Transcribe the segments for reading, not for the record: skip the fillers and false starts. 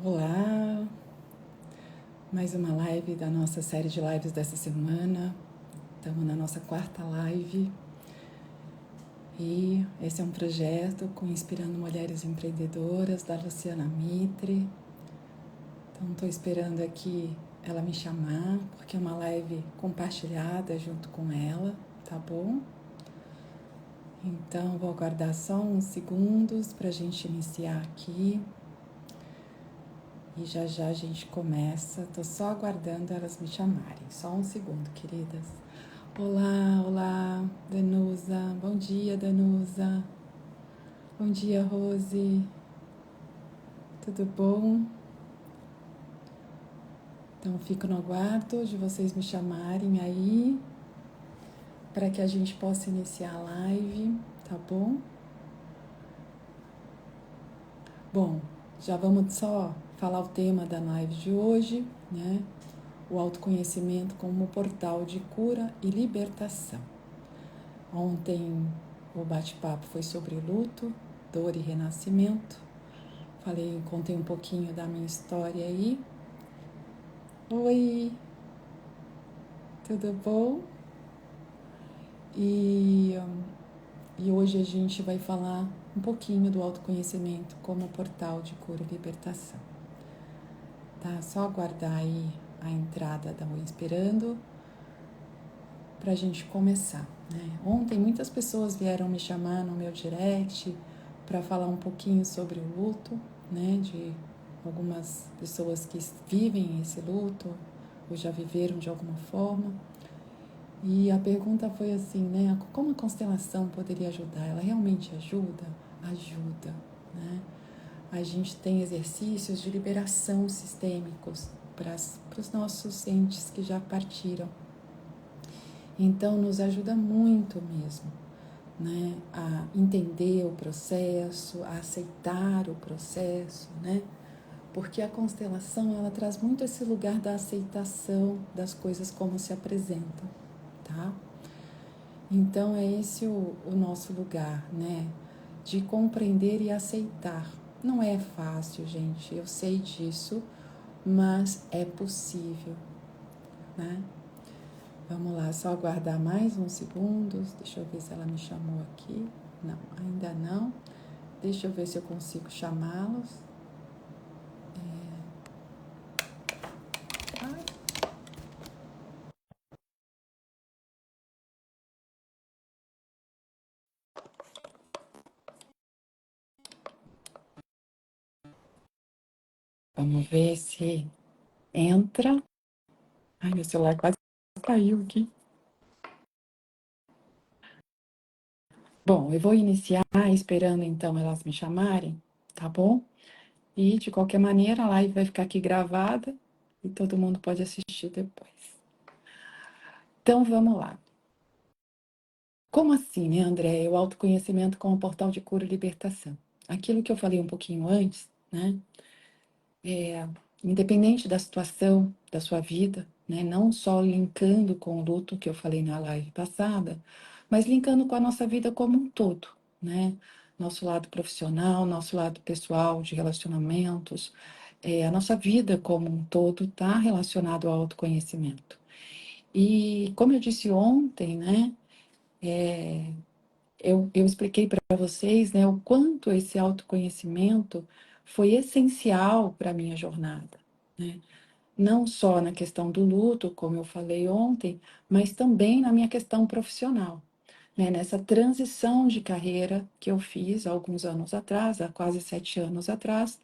Olá, mais uma live da nossa série de lives dessa semana. Estamos na nossa quarta live e esse é um projeto com Inspirando Mulheres Empreendedoras da Luciana Mitre. Então estou esperando aqui ela me chamar, porque é uma live compartilhada junto com ela, tá bom? Então vou aguardar só uns segundos para a gente iniciar aqui. E já já a gente começa. Tô só aguardando elas me chamarem. Só um segundo, queridas. Olá, Danusa. Bom dia, Danusa. Bom dia, Rose. Tudo bom? Então fico no aguardo de vocês me chamarem aí para que a gente possa iniciar a live, tá bom? Bom, já vamos só falar o tema da live de hoje, né? O autoconhecimento como portal de cura e libertação. Ontem o bate-papo foi sobre luto, dor e renascimento. Contei um pouquinho da minha história aí. Oi, tudo bom? E hoje a gente vai falar um pouquinho do autoconhecimento como portal de cura e libertação. Tá? Só aguardar aí a entrada da Inspirando para a gente começar, né? Ontem muitas pessoas vieram me chamar no meu direct para falar um pouquinho sobre o luto, né? De algumas pessoas que vivem esse luto ou já viveram de alguma forma. E a pergunta foi assim, né? Como a constelação poderia ajudar? Ela realmente ajuda? Ajuda, né? A gente tem exercícios de liberação sistêmicos para os nossos entes que já partiram. Então, nos ajuda muito mesmo, né? A entender o processo, a aceitar o processo, né? Porque a constelação, ela traz muito esse lugar da aceitação das coisas como se apresentam, tá? Então, é esse o nosso lugar, né? De compreender e aceitar. Não é fácil, gente, eu sei disso, mas é possível, né? Vamos lá, só aguardar mais uns segundos. Deixa eu ver se ela me chamou aqui. Não, ainda não. Deixa eu ver se eu consigo chamá-los. Ai. Vamos ver se entra. Ai, meu celular quase caiu aqui. Bom, eu vou iniciar esperando então elas me chamarem, tá bom? E de qualquer maneira a live vai ficar aqui gravada e todo mundo pode assistir depois. Então vamos lá. Como assim, né, André? O autoconhecimento como portal de cura e libertação. Aquilo que eu falei um pouquinho antes, né? Independente da situação da sua vida, né? Não só linkando com o luto que eu falei na live passada, mas linkando com a nossa vida como um todo, né? Nosso lado profissional, nosso lado pessoal, de relacionamentos, a nossa vida como um todo está relacionado ao autoconhecimento. E como eu disse ontem, né? Eu expliquei para vocês, né, o quanto esse autoconhecimento foi essencial para a minha jornada, né? Não só na questão do luto, como eu falei ontem, mas também na minha questão profissional, né? Nessa transição de carreira que eu fiz há alguns anos atrás, há quase 7 anos atrás,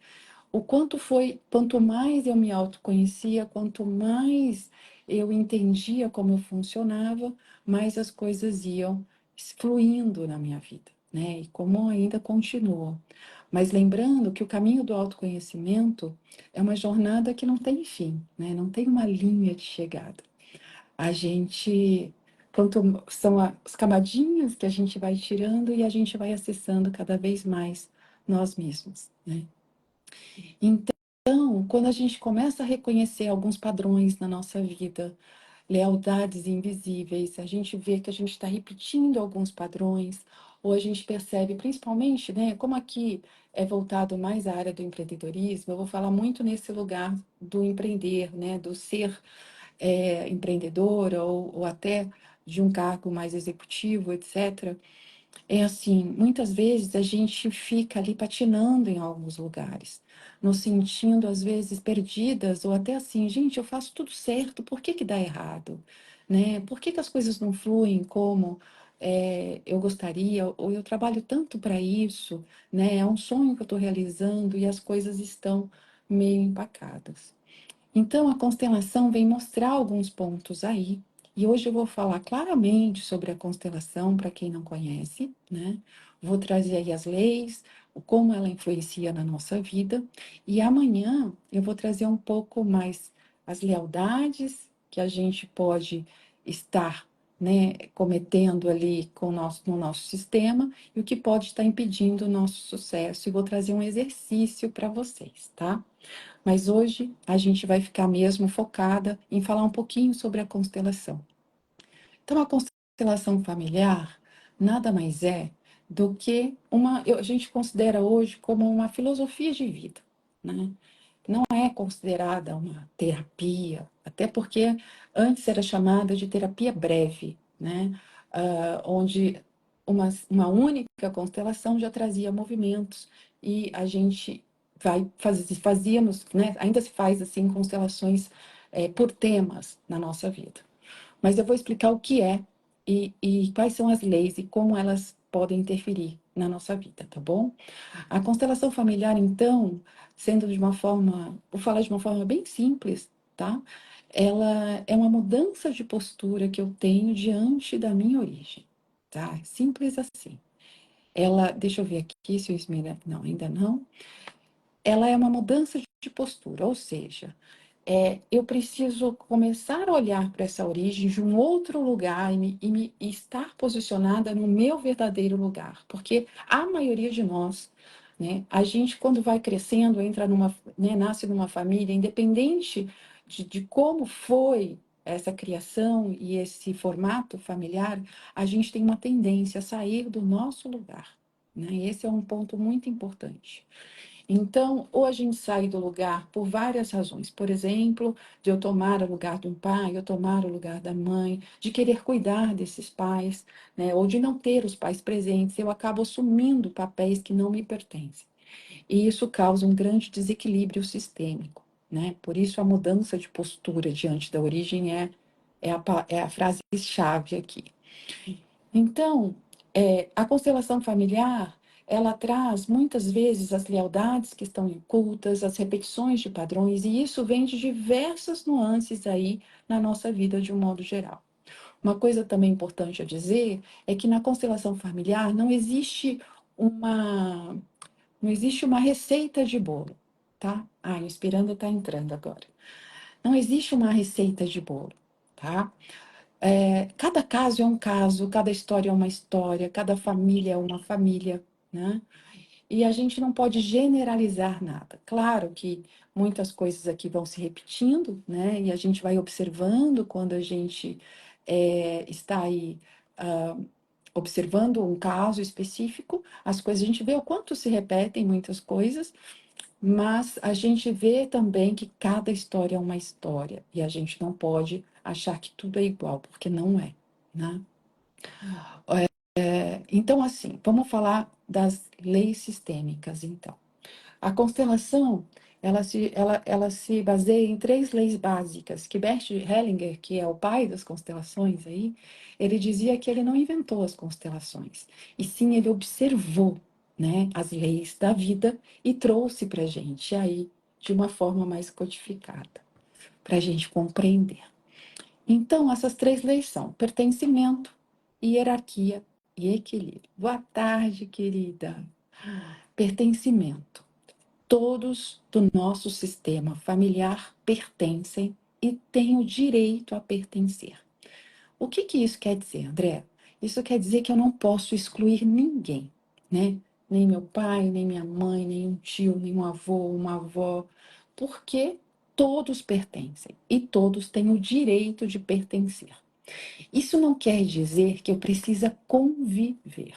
quanto mais eu me autoconhecia, quanto mais eu entendia como eu funcionava, mais as coisas iam fluindo na minha vida, né? E como ainda continuam. Mas lembrando que o caminho do autoconhecimento é uma jornada que não tem fim, né? Não tem uma linha de chegada. A gente, quanto são as camadinhas que a gente vai tirando e a gente vai acessando cada vez mais nós mesmos, né? Então, quando a gente começa a reconhecer alguns padrões na nossa vida, lealdades invisíveis, a gente vê que a gente está repetindo alguns padrões, ou a gente percebe, principalmente, né, como aqui é voltado mais à área do empreendedorismo, eu vou falar muito nesse lugar do empreender, né, do ser empreendedora ou até de um cargo mais executivo, etc. É assim, muitas vezes a gente fica ali patinando em alguns lugares, nos sentindo às vezes perdidas, ou até assim, gente, eu faço tudo certo, por que que dá errado? Né? Por que que as coisas não fluem como eu gostaria, ou eu trabalho tanto para isso, né? É um sonho que eu estou realizando e as coisas estão meio empacadas. Então, a constelação vem mostrar alguns pontos aí, e hoje eu vou falar claramente sobre a constelação para quem não conhece, né? Vou trazer aí as leis, como ela influencia na nossa vida, e amanhã eu vou trazer um pouco mais as lealdades que a gente pode estar, né, cometendo ali no nosso sistema e o que pode estar impedindo o nosso sucesso. E vou trazer um exercício para vocês, tá? Mas hoje a gente vai ficar mesmo focada em falar um pouquinho sobre a constelação. Então, a constelação familiar nada mais é do que a gente considera hoje como uma filosofia de vida, né? Não é considerada uma terapia, até porque antes era chamada de terapia breve, né? Onde uma única constelação já trazia movimentos e a gente fazíamos, né? Ainda se faz assim constelações por temas na nossa vida. Mas eu vou explicar o que é e quais são as leis e como elas podem interferir na nossa vida, tá bom? A constelação familiar, então, sendo de uma forma, vou falar de uma forma bem simples, tá? Ela é uma mudança de postura que eu tenho diante da minha origem, tá? Simples assim. Deixa eu ver aqui se eu esmera, não, ainda não. Ela é uma mudança de postura, ou seja, eu preciso começar a olhar para essa origem de um outro lugar e estar posicionada no meu verdadeiro lugar, porque a maioria de nós, né, a gente quando vai crescendo, né, nasce numa família, independente de como foi essa criação e esse formato familiar, a gente tem uma tendência a sair do nosso lugar, né? Esse é um ponto muito importante. Então, ou a gente sai do lugar por várias razões. Por exemplo, de eu tomar o lugar de um pai, eu tomar o lugar da mãe, de querer cuidar desses pais, né? Ou de não ter os pais presentes, eu acabo assumindo papéis que não me pertencem. E isso causa um grande desequilíbrio sistêmico, né? Por isso, a mudança de postura diante da origem é a frase-chave aqui. Então, a constelação familiar, ela traz muitas vezes as lealdades que estão ocultas, as repetições de padrões, e isso vem de diversas nuances aí na nossa vida de um modo geral. Uma coisa também importante a dizer é que na constelação familiar uma, não existe uma receita de bolo, tá? Ah, inspirando está entrando agora. Não existe uma receita de bolo, tá? Cada caso é um caso, cada história é uma história, cada família é uma família, né? E a gente não pode generalizar nada. Claro que muitas coisas aqui vão se repetindo, né? E a gente vai observando quando a gente está aí ah, observando um caso específico, as coisas, a gente vê o quanto se repetem muitas coisas, mas a gente vê também que cada história é uma história e a gente não pode achar que tudo é igual, porque não é, né? Então, assim, vamos falar das leis sistêmicas, então. A constelação, ela se baseia em três leis básicas, que Bert Hellinger, que é o pai das constelações aí, ele dizia que ele não inventou as constelações, e sim ele observou, né, as leis da vida e trouxe para a gente aí de uma forma mais codificada, para a gente compreender. Então, essas três leis são pertencimento, hierarquia e equilíbrio. Boa tarde, querida. Pertencimento. Todos do nosso sistema familiar pertencem e têm o direito a pertencer. O que que isso quer dizer, André? Isso quer dizer que eu não posso excluir ninguém, né? Nem meu pai, nem minha mãe, nem um tio, nem um avô, uma avó, porque todos pertencem e todos têm o direito de pertencer. Isso não quer dizer que eu precisa conviver,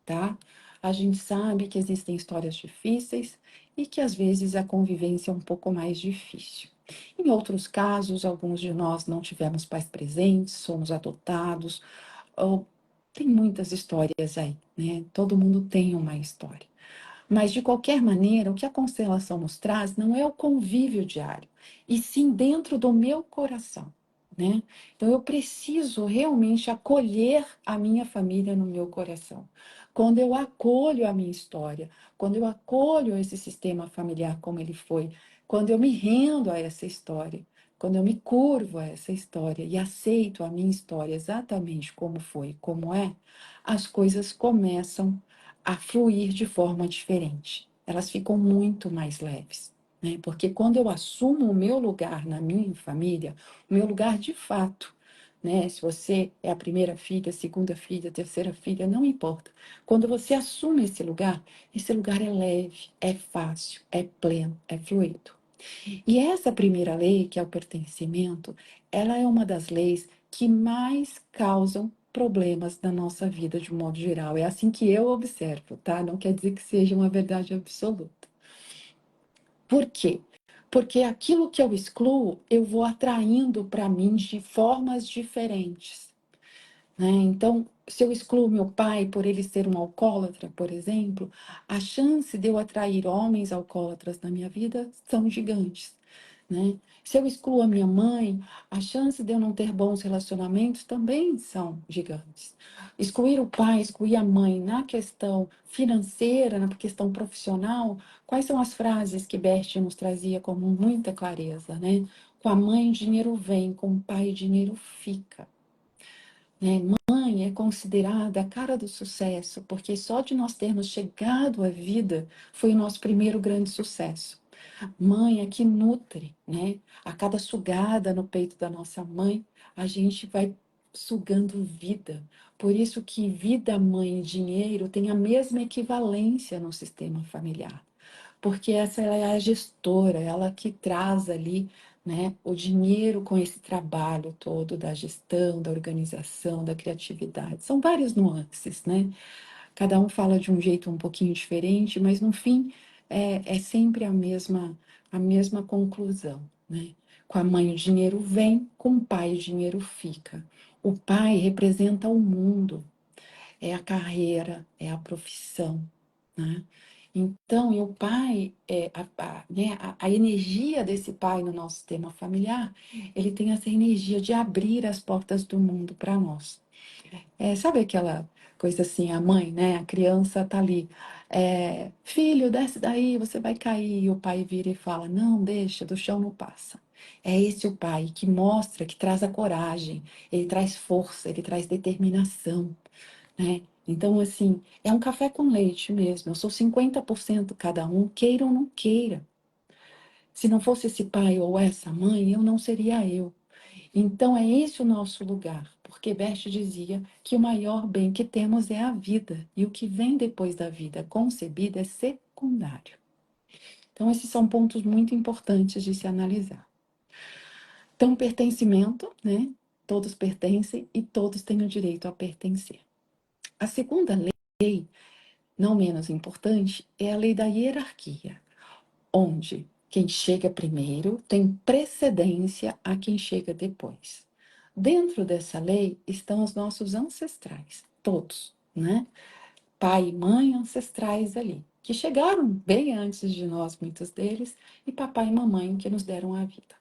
tá? A gente sabe que existem histórias difíceis e que às vezes a convivência é um pouco mais difícil. Em outros casos, alguns de nós não tivemos pais presentes, somos adotados, ou tem muitas histórias aí, né? Todo mundo tem uma história. Mas, de qualquer maneira, o que a constelação nos traz não é o convívio diário, e sim dentro do meu coração, né? Então, eu preciso realmente acolher a minha família no meu coração. Quando eu acolho a minha história, quando eu acolho esse sistema familiar como ele foi, quando eu me rendo a essa história, quando eu me curvo a essa história e aceito a minha história exatamente como foi, como é, as coisas começam a fluir de forma diferente. Elas ficam muito mais leves, né? Porque quando eu assumo o meu lugar na minha família, o meu lugar de fato, né? Se você é a primeira filha, a segunda filha, a terceira filha, não importa. Quando você assume esse lugar é leve, é fácil, é pleno, é fluido. E essa primeira lei, que é o pertencimento, ela é uma das leis que mais causam problemas na nossa vida de um modo geral. É assim que eu observo, tá? Não quer dizer que seja uma verdade absoluta. Por quê? Porque aquilo que eu excluo, eu vou atraindo para mim de formas diferentes, né? Então, se eu excluo meu pai por ele ser um alcoólatra, por exemplo, a chance de eu atrair homens alcoólatras na minha vida são gigantes, né? Se eu excluo a minha mãe, a chance de eu não ter bons relacionamentos também são gigantes. Excluir o pai, excluir a mãe na questão financeira, na questão profissional, quais são as frases que Bert nos trazia com muita clareza, né? Com a mãe, dinheiro vem, com o pai, dinheiro fica, né? Mãe é considerada a cara do sucesso, porque só de nós termos chegado à vida foi o nosso primeiro grande sucesso. Mãe é que nutre, né? A cada sugada no peito da nossa mãe, a gente vai sugando vida. Por isso que vida, mãe e dinheiro têm a mesma equivalência no sistema familiar, porque essa ela é a gestora, ela que traz ali, né, o dinheiro com esse trabalho todo da gestão, da organização, da criatividade. São várias nuances, né? Cada um fala de um jeito um pouquinho diferente, mas no fim é sempre a mesma conclusão, né? Com a mãe o dinheiro vem, com o pai o dinheiro fica. O pai representa o mundo, é a carreira, é a profissão, né? Então, e o pai, né, a energia desse pai no nosso sistema familiar, ele tem essa energia de abrir as portas do mundo para nós. Sabe aquela coisa assim, a mãe, né? A criança tá ali. Filho, desce daí, você vai cair. E o pai vira e fala: não, deixa, do chão não passa. É esse o pai que mostra, que traz a coragem, ele traz força, ele traz determinação, né? Então, assim, é um café com leite mesmo. Eu sou 50% cada um, queira ou não queira. Se não fosse esse pai ou essa mãe, eu não seria eu. Então, é esse o nosso lugar, porque Bert dizia que o maior bem que temos é a vida, e o que vem depois da vida concebida é secundário. Então, esses são pontos muito importantes de se analisar. Então, pertencimento, né? Todos pertencem e todos têm o direito a pertencer. A segunda lei, não menos importante, é a lei da hierarquia, onde quem chega primeiro tem precedência a quem chega depois. Dentro dessa lei estão os nossos ancestrais, todos, né? Pai e mãe ancestrais ali, que chegaram bem antes de nós, muitos deles, e papai e mamãe que nos deram a vida.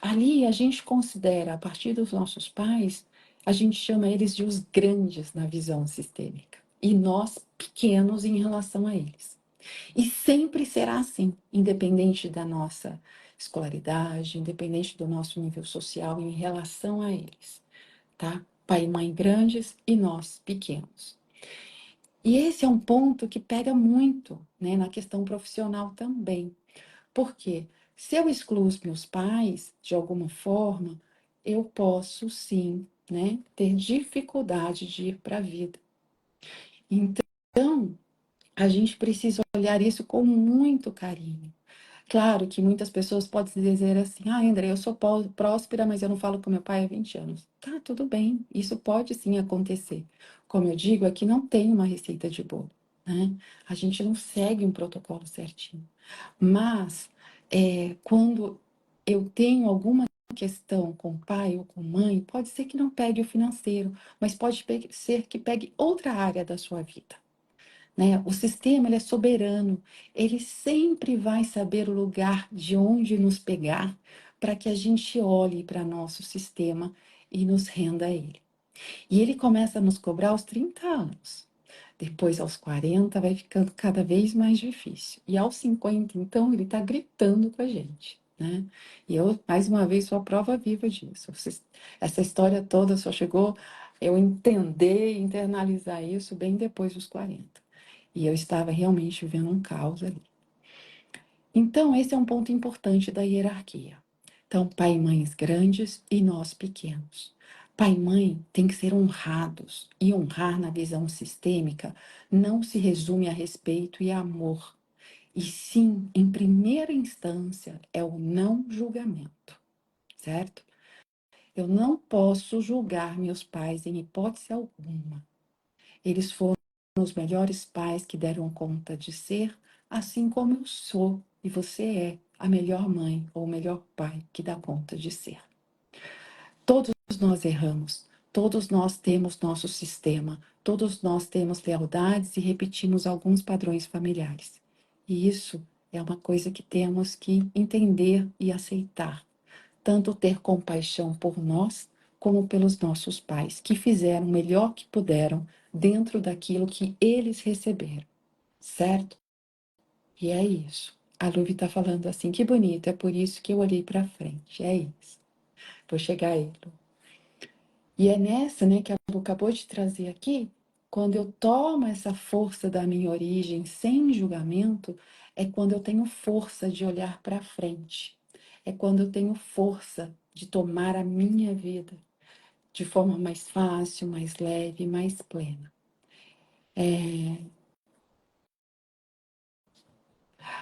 Ali a gente considera, a partir dos nossos pais, a gente chama eles de os grandes na visão sistêmica, e nós pequenos em relação a eles. E sempre será assim, independente da nossa escolaridade, independente do nosso nível social em relação a eles, tá? Pai e mãe grandes e nós pequenos. E esse é um ponto que pega muito, né, na questão profissional também. Por quê? Se eu excluo os meus pais, de alguma forma, eu posso sim, né, ter dificuldade de ir para a vida. Então, a gente precisa olhar isso com muito carinho. Claro que muitas pessoas podem dizer assim: ah, André, eu sou próspera, mas eu não falo com meu pai há 20 anos. Tá, tudo bem, isso pode sim acontecer. Como eu digo, aqui não tem uma receita de bolo, né? A gente não segue um protocolo certinho. Mas, quando eu tenho alguma questão com o pai ou com mãe, pode ser que não pegue o financeiro, mas pode ser que pegue outra área da sua vida, né? O sistema ele é soberano, ele sempre vai saber o lugar de onde nos pegar para que a gente olhe para nosso sistema e nos renda a ele. E ele começa a nos cobrar aos 30 anos. Depois, aos 40, vai ficando cada vez mais difícil. E aos 50, então, ele está gritando com a gente, né? E eu, mais uma vez, sou a prova viva disso. Essa história toda só chegou eu entender e internalizar isso bem depois dos 40. E eu estava realmente vivendo um caos ali. Então, esse é um ponto importante da hierarquia. Então, pai e mães grandes e nós pequenos. Pai e mãe têm que ser honrados, e honrar na visão sistêmica não se resume a respeito e amor, e sim, em primeira instância, é o não julgamento, certo? Eu não posso julgar meus pais em hipótese alguma. Eles foram os melhores pais que deram conta de ser, assim como eu sou e você é a melhor mãe ou o melhor pai que dá conta de ser. Todos nós erramos, todos nós temos nosso sistema, todos nós temos lealdades e repetimos alguns padrões familiares. E isso é uma coisa que temos que entender e aceitar. Tanto ter compaixão por nós, como pelos nossos pais, que fizeram o melhor que puderam dentro daquilo que eles receberam, certo? E é isso. A Luvi está falando assim, que bonito, é por isso que eu olhei para frente, é isso. Vou chegar aí, Lu. E é nessa, né, que a Lu acabou de trazer aqui, quando eu tomo essa força da minha origem sem julgamento, é quando eu tenho força de olhar para frente. É quando eu tenho força de tomar a minha vida de forma mais fácil, mais leve, mais plena.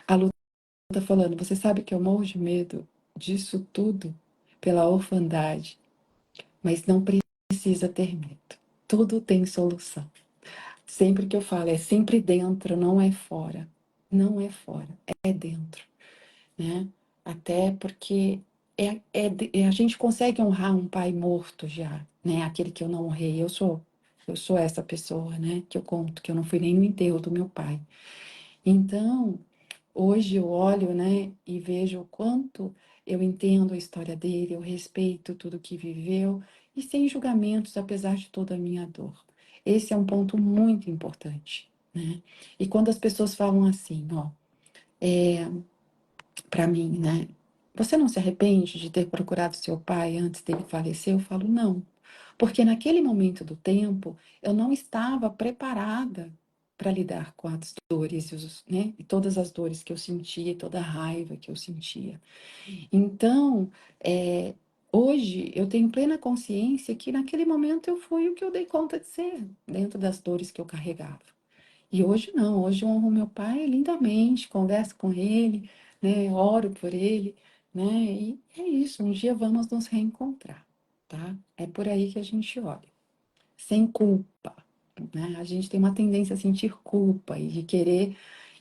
A Lu está falando, você sabe que eu morro de medo disso tudo pela orfandade, mas não precisa ter medo. Tudo tem solução. Sempre que eu falo, é sempre dentro, não é fora. Não é fora, é dentro, né? Até porque a gente consegue honrar um pai morto já, né? Aquele que eu não honrei. Eu sou essa pessoa, né? Que eu conto, que eu não fui nem no enterro do meu pai. Então, hoje eu olho, né, e vejo o quanto eu entendo a história dele, eu respeito tudo que viveu e sem julgamentos, apesar de toda a minha dor. Esse é um ponto muito importante, né? E quando as pessoas falam assim, ó, para mim, né? Você não se arrepende de ter procurado seu pai antes dele falecer? Eu falo, não. Porque naquele momento do tempo, eu não estava preparada para lidar com as dores, né? E todas as dores que eu sentia, toda a raiva que eu sentia. Então, hoje eu tenho plena consciência que naquele momento eu fui o que eu dei conta de ser, dentro das dores que eu carregava. E hoje não, hoje eu honro meu pai lindamente, converso com ele, né, oro por ele, né, e é isso, um dia vamos nos reencontrar, tá? É por aí que a gente olha, sem culpa, né? A gente tem uma tendência a sentir culpa e de querer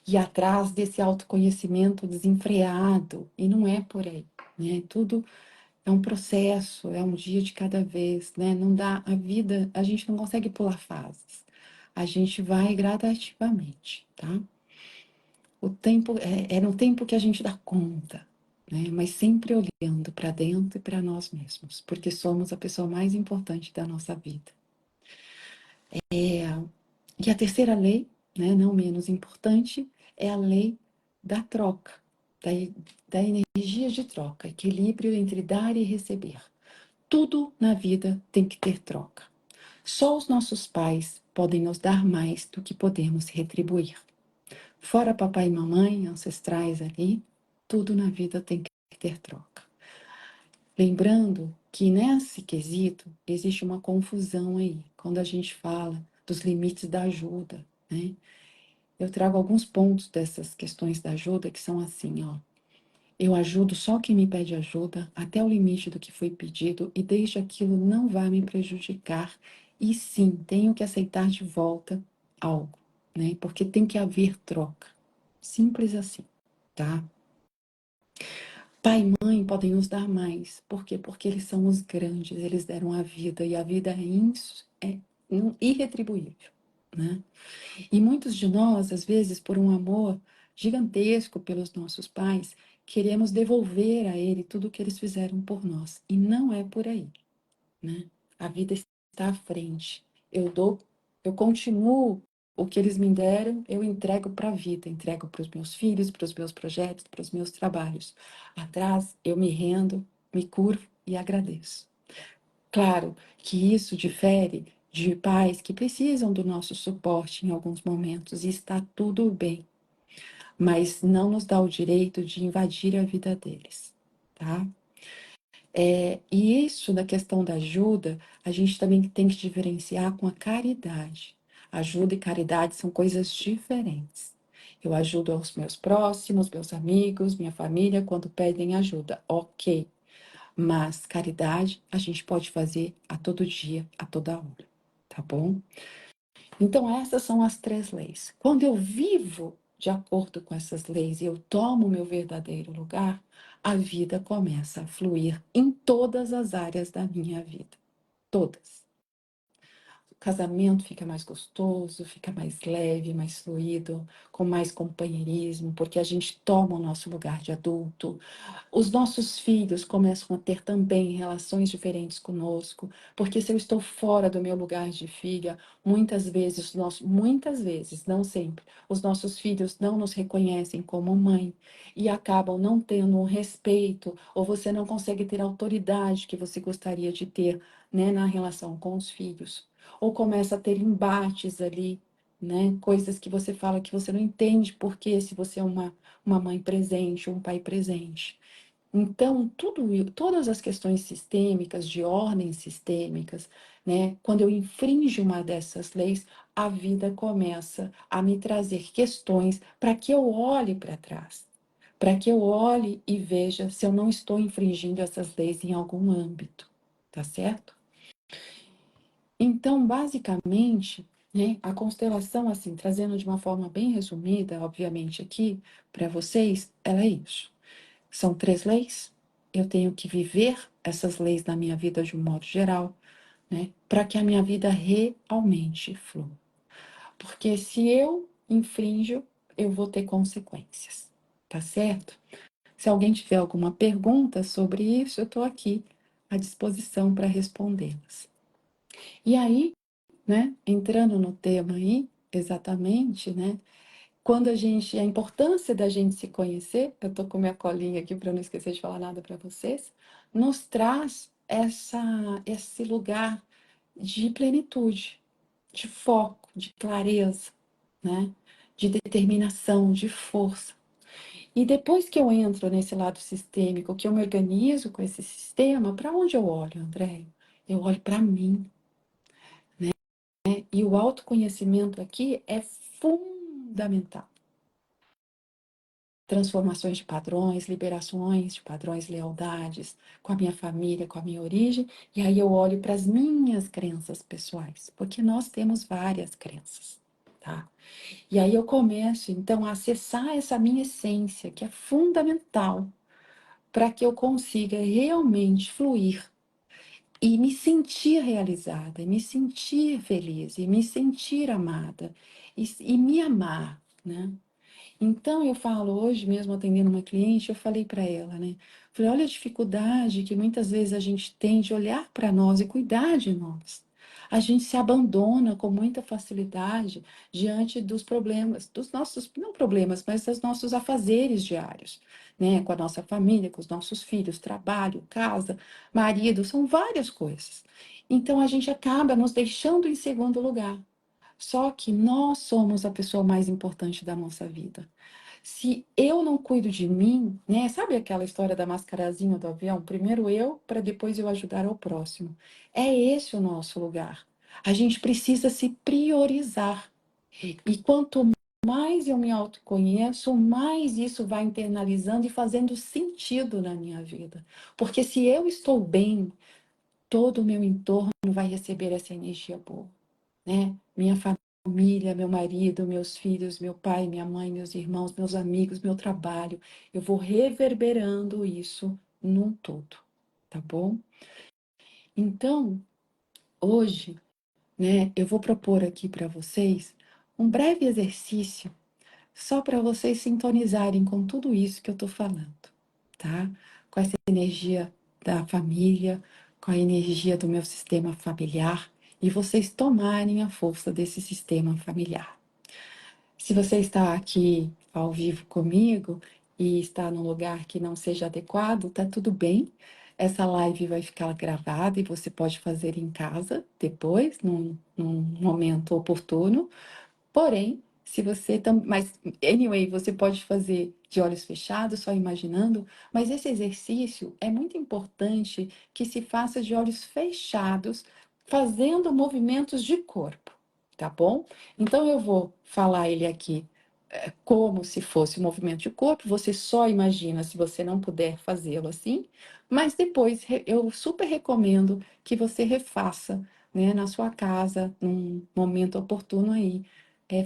ir atrás desse autoconhecimento desenfreado, e não é por aí, né? Tudo é um processo, é um dia de cada vez, né? Não dá a vida, a gente não consegue pular fases. A gente vai gradativamente, tá? O tempo é no tempo que a gente dá conta, né? Mas sempre olhando para dentro e para nós mesmos, porque somos a pessoa mais importante da nossa vida. E a terceira lei, né, não menos importante, é a lei da troca, da, da energia de troca, equilíbrio entre dar e receber. Tudo na vida tem que ter troca. Só os nossos pais podem nos dar mais do que podemos retribuir. Fora papai e mamãe, ancestrais ali, tudo na vida tem que ter troca. Lembrando que nesse quesito existe uma confusão aí, quando a gente fala dos limites da ajuda, né? Eu trago alguns pontos dessas questões da ajuda que são assim, ó. Eu ajudo só quem me pede ajuda, até o limite do que foi pedido, e desde aquilo não vai me prejudicar. E sim, tenho que aceitar de volta algo, né? Porque tem que haver troca. Simples assim, tá? Pai e mãe podem nos dar mais. Por quê? Porque eles são os grandes, eles deram a vida, e a vida é irretribuível, né? E muitos de nós, às vezes, por um amor gigantesco pelos nossos pais, queremos devolver a ele tudo o que eles fizeram por nós. E não é por aí, né? A vida está à frente. Eu continuo o que eles me deram, eu entrego para a vida, entrego para os meus filhos, para os meus projetos, para os meus trabalhos. Atrás, eu me rendo, me curvo e agradeço. Claro que isso difere de pais que precisam do nosso suporte em alguns momentos, e está tudo bem, mas não nos dá o direito de invadir a vida deles, tá? E isso da questão da ajuda, a gente também tem que diferenciar com a caridade. Ajuda e caridade são coisas diferentes. Eu ajudo aos meus próximos, meus amigos, minha família, quando pedem ajuda, ok. Mas caridade a gente pode fazer a todo dia, a toda hora, tá bom? Então, essas são as 3 leis. Quando eu vivo de acordo com essas leis e eu tomo o meu verdadeiro lugar, a vida começa a fluir em todas as áreas da minha vida. Todas. O casamento fica mais gostoso, fica mais leve, mais fluido, com mais companheirismo, porque a gente toma o nosso lugar de adulto. Os nossos filhos começam a ter também relações diferentes conosco, porque se eu estou fora do meu lugar de filha, muitas vezes, não sempre, os nossos filhos não nos reconhecem como mãe e acabam não tendo um respeito, ou você não consegue ter a autoridade que você gostaria de ter, né, na relação com os filhos. Ou começa a ter embates ali, né, coisas que você fala que você não entende porque se você é uma mãe presente, um pai presente. Então, todas as questões sistêmicas, de ordem sistêmicas, né, quando eu infringo uma dessas leis, a vida começa a me trazer questões para que eu olhe para trás, para que eu olhe e veja se eu não estou infringindo essas leis em algum âmbito, tá certo? Então, basicamente, né, a constelação, assim, trazendo de uma forma bem resumida, obviamente, aqui para vocês, ela é isso. São 3 leis. Eu tenho que viver essas leis na minha vida de um modo geral, né? Para que a minha vida realmente flua. Porque se eu infrinjo, eu vou ter consequências, tá certo? Se alguém tiver alguma pergunta sobre isso, eu estou aqui à disposição para respondê-las. E aí, né, entrando no tema aí, exatamente, né? A importância da gente se conhecer, eu tô com minha colinha aqui para não esquecer de falar nada para vocês, nos traz esse lugar de plenitude, de foco, de clareza, né? De determinação, de força. E depois que eu entro nesse lado sistêmico, que eu me organizo com esse sistema, para onde eu olho, André? Eu olho para mim, né? E o autoconhecimento aqui é fundamental. Transformações de padrões, liberações de padrões, lealdades com a minha família, com a minha origem, e aí eu olho para as minhas crenças pessoais, porque nós temos várias crenças, tá? E aí eu começo, então, a acessar essa minha essência, que é fundamental para que eu consiga realmente fluir e me sentir realizada, e me sentir feliz, e me sentir amada, e me amar, né? Então, eu falo, hoje mesmo atendendo uma cliente, eu falei para ela, né? Falei, olha a dificuldade que muitas vezes a gente tem de olhar para nós e cuidar de nós. A gente se abandona com muita facilidade diante dos problemas, dos nossos, não problemas, mas dos nossos afazeres diários, né? Com a nossa família, com os nossos filhos, trabalho, casa, marido, são várias coisas. Então, a gente acaba nos deixando em segundo lugar. Só que nós somos a pessoa mais importante da nossa vida. Se eu não cuido de mim, né? Sabe aquela história da mascarazinha do avião? Primeiro eu, para depois eu ajudar ao próximo. É esse o nosso lugar. A gente precisa se priorizar. E quanto mais eu me autoconheço, mais isso vai internalizando e fazendo sentido na minha vida. Porque se eu estou bem, todo o meu entorno vai receber essa energia boa, né? Minha família, meu marido, meus filhos, meu pai, minha mãe, meus irmãos, meus amigos, meu trabalho. Eu vou reverberando isso num todo, tá bom? Então, hoje, né, eu vou propor aqui para vocês um breve exercício só para vocês sintonizarem com tudo isso que eu estou falando, tá? Com essa energia da família, com a energia do meu sistema familiar e vocês tomarem a força desse sistema familiar. Se você está aqui ao vivo comigo e está num lugar que não seja adequado, tá tudo bem. Essa live vai ficar gravada e você pode fazer em casa depois, num momento oportuno. Porém, se você também. Mas, anyway, você pode fazer de olhos fechados, só imaginando, mas esse exercício é muito importante que se faça de olhos fechados, fazendo movimentos de corpo, tá bom? Então, eu vou falar ele aqui como se fosse um movimento de corpo, você só imagina se você não puder fazê-lo assim, mas depois eu super recomendo que você refaça, né, na sua casa, num momento oportuno aí,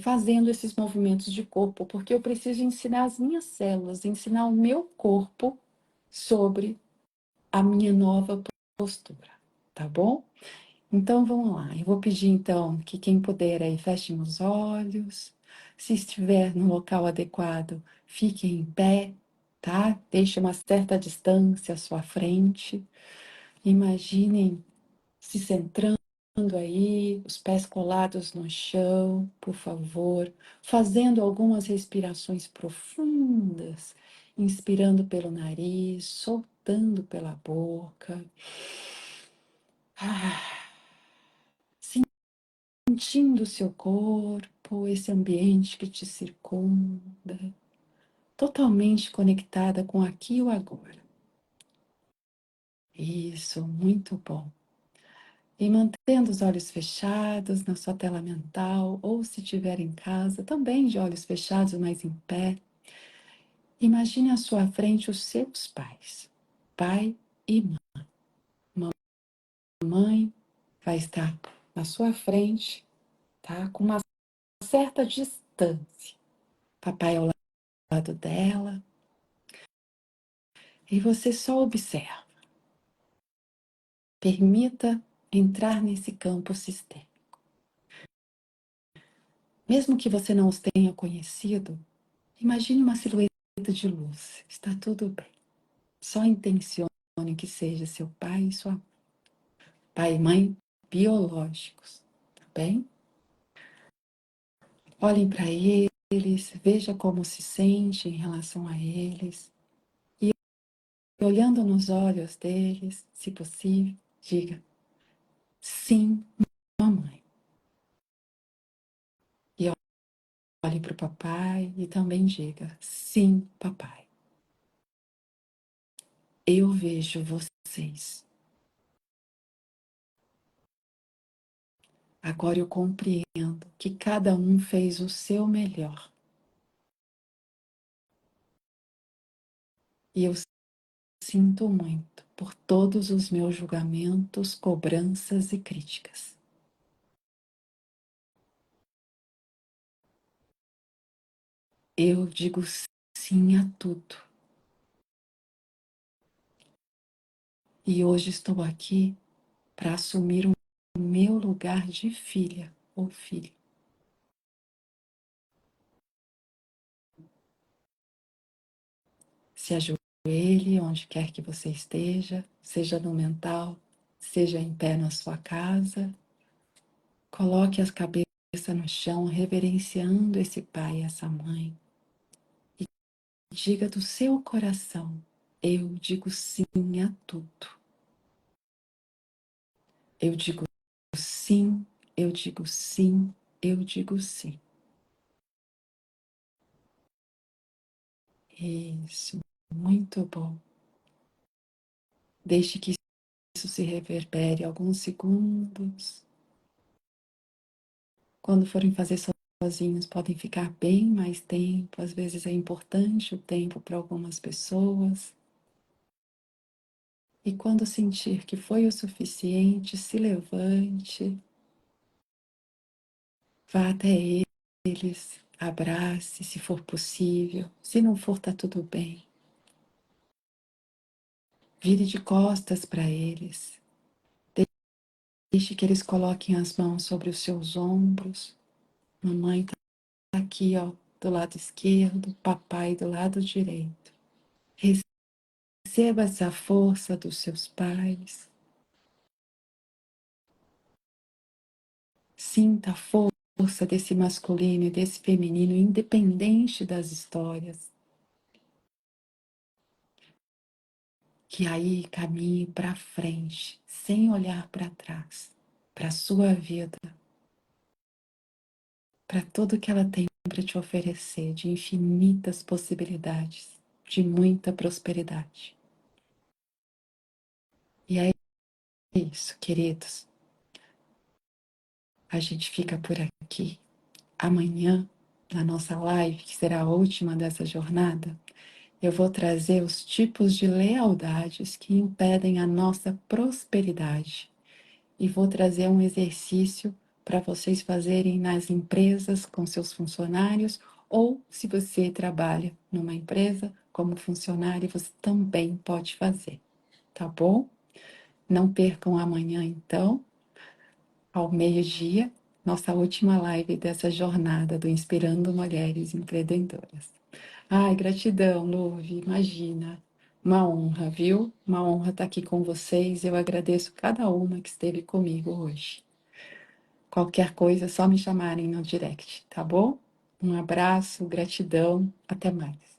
fazendo esses movimentos de corpo, porque eu preciso ensinar as minhas células, ensinar o meu corpo sobre a minha nova postura, tá bom? Então vamos lá, eu vou pedir então que quem puder aí feche os olhos, se estiver no local adequado, fique em pé, tá? Deixe uma certa distância à sua frente. Imaginem se centrando aí, os pés colados no chão, por favor, fazendo algumas respirações profundas, inspirando pelo nariz, soltando pela boca. Ah, sentindo o seu corpo, esse ambiente que te circunda, totalmente conectada com aqui e o agora. Isso, muito bom. E mantendo os olhos fechados na sua tela mental, ou se estiver em casa, também de olhos fechados, mas em pé, imagine à sua frente os seus pais, pai e mãe. Mamãe vai estar na sua frente, tá? Com uma certa distância. Papai ao lado dela, e você só observa. Permita entrar nesse campo sistêmico. Mesmo que você não os tenha conhecido, imagine uma silhueta de luz. Está tudo bem. Só intencione que seja seu pai e sua mãe. Pai e mãe biológicos, tá bem? Olhem para eles, veja como se sente em relação a eles. E olhando nos olhos deles, se possível, diga: sim, mamãe. E olhe para o papai e também diga: sim, papai. Eu vejo vocês. Agora eu compreendo que cada um fez o seu melhor. E eu sinto muito por todos os meus julgamentos, cobranças e críticas. Eu digo sim a tudo. E hoje estou aqui para assumir o meu lugar de filha ou filho. Se ajoelhe onde quer que você esteja, seja no mental, seja em pé na sua casa. Coloque as cabeças no chão, reverenciando esse pai e essa mãe. E diga do seu coração: eu digo sim a tudo. Eu digo sim, eu digo sim, eu digo sim. Isso, muito bom. Deixe que isso se reverbere alguns segundos. Quando forem fazer suas sozinhos podem ficar bem mais tempo, às vezes é importante o tempo para algumas pessoas. E quando sentir que foi o suficiente, se levante, vá até eles, abrace, se for possível. Se não for, tá tudo bem. Vire de costas para eles. Deixe que eles coloquem as mãos sobre os seus ombros. Mamãe está aqui, ó, do lado esquerdo, papai do lado direito. Receba essa força dos seus pais. Sinta a força desse masculino e desse feminino, independente das histórias. Que aí caminhe para frente, sem olhar para trás, para a sua vida, para tudo que ela tem para te oferecer, de infinitas possibilidades, de muita prosperidade. E é isso, queridos. A gente fica por aqui. Amanhã, na nossa live, que será a última dessa jornada, eu vou trazer os tipos de lealdades que impedem a nossa prosperidade. E vou trazer um exercício para vocês fazerem nas empresas com seus funcionários, ou se você trabalha numa empresa como funcionário, você também pode fazer, tá bom? Não percam amanhã, então, ao meio-dia, nossa última live dessa jornada do Inspirando Mulheres Empreendedoras. Ai, gratidão, Luve, imagina. Uma honra, viu? Uma honra estar aqui com vocês. Eu agradeço cada uma que esteve comigo hoje. Qualquer coisa, é só me chamarem no direct, tá bom? Um abraço, gratidão, até mais.